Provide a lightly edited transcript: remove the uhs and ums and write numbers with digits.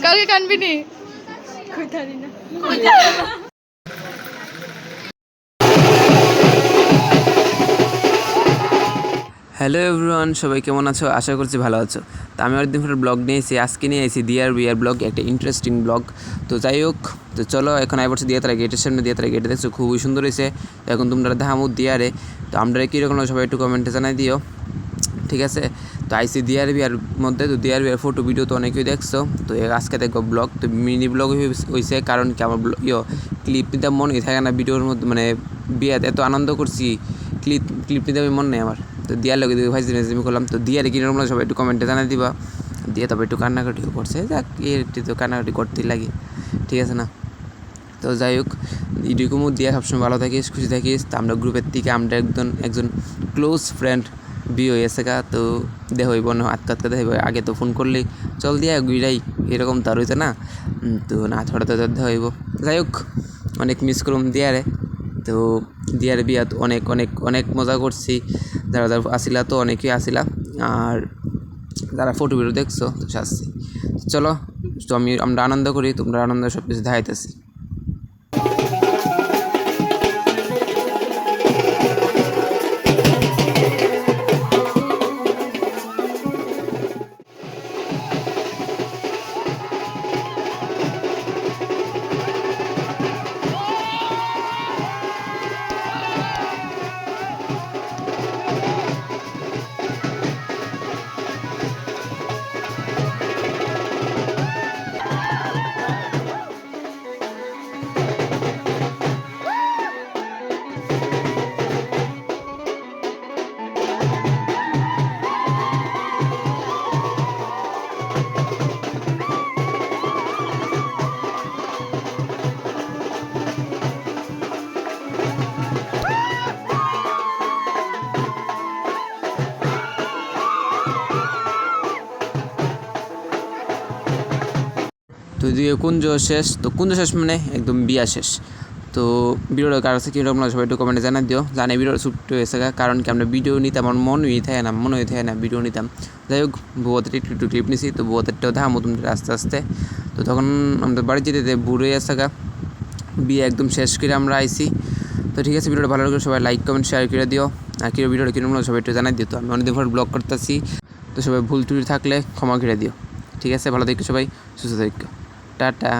কালকে কানবি নি hello everyone, সবাই কেমন আছো? আশা করছি ভালো আছো। তো আমি অনেকদিন পরে ব্লগ নিয়েছি, আজকে নিয়ে এসেছি দিয়ার বিয়ার ব্লগ, একটা ইন্টারেস্টিং ব্লগ। তো যাই হোক, তো চলো এখন আইবর্ছি দিয়ে তারা গেটের সামনে, দিয়ে তারা গেটে দেখছো খুবই সুন্দর হয়েছে। তো এখন তোমরা দেখামো দিয়ারে, তো আমরা কীরকম সবাই একটু কমেন্টে জানাই দিও, ঠিক আছে? তো আইসি দিয়ার বিয়ার মধ্যে, তো দিয়ার বিয়ার ফটো ভিডিও তো অনেকেই দেখছো। তো আজকে দেখবো ব্লগ, তো মিনি ব্লগ হয়েছে, কারণ কি আমার ক্লিপ নিতে মনে থাকে না ভিডিওর মধ্যে, মানে বিয়াতে এত আনন্দ করছি, ক্লিপ নিতে আমি মনে নেই আমার। তো দিয়ার লোক ভাইজিমি করলাম, তো দিয়ার কিরকম সবাই একটু কমেন্টে জানাই দিবা। দিয়ে তবে একটু কান্নাকাটিও করছে, যাক একটু তো কান্নাকাটি করতেই লাগে, ঠিক আছে না? তো যাই হোক, ইডিকুমু দিয়ে সবসময় ভালো থাকিস, খুশি থাকিস। তো আমরা গ্রুপের থেকে আমরা একজন ক্লোজ ফ্রেন্ড বিয়ে হয়েছে গা, তো দেহ হইব না আটকাতকা দেখাইব। আগে তো ফোন করলেই চল দিয়া গুইরাই, এরকম তার হইতো না, তো না থোড়া তো দেহ হইব। যাই হোক, অনেক মিস করুম দিয়ারে। তো দিয়ার বিয়াত অনেক অনেক অনেক মজা করছি, যারা যারা আসিলা তো অনেকেই আসিলা, আর যারা ফটো ভিডিও দেখছো তো শাস্তি। চলো, তো আমরা আনন্দ করি, তোমরা আনন্দ সব কিছু দেখাইতেছি। তো এদিকে কুঞ্জ শেষ, তো কুঞ্জ শেষ মানে একদম বিয়া শেষ। তো ভিডিওটা কার কাছে কীরকম সবাই একটু কমেন্টে জানাই দিও। জানে ভিডিওটা শ্যুট হয়েছে, কারণ কি আমরা ভিডিও নিতাম, আমার মনে থাকে না ভিডিও নিতাম। যাই হোক, বউতের একটু ক্লিপ নিছি, তো বউতেরটাও দেখামো তোমরা আস্তে আস্তে। তো তখন আমাদের বাড়ি যেতে বুড়ো আসে গা, বিয়ে একদম শেষ করে আমরা আইছি। তো ঠিক আছে, ভিডিওটা ভালো লাগলে সবাই লাইক কমেন্ট শেয়ার করে দিও, আর কি ভিডিওটা কিরকম সবাই একটু জানাই দিও। তো আমি অনেকদিন পর ব্লগ করতেছি, তো সবাই ভুল ত্রুটি থাকলে ক্ষমা করে দিও, ঠিক আছে? ভালো থেকো সবাই, সুস্থ থেকো, টাটা।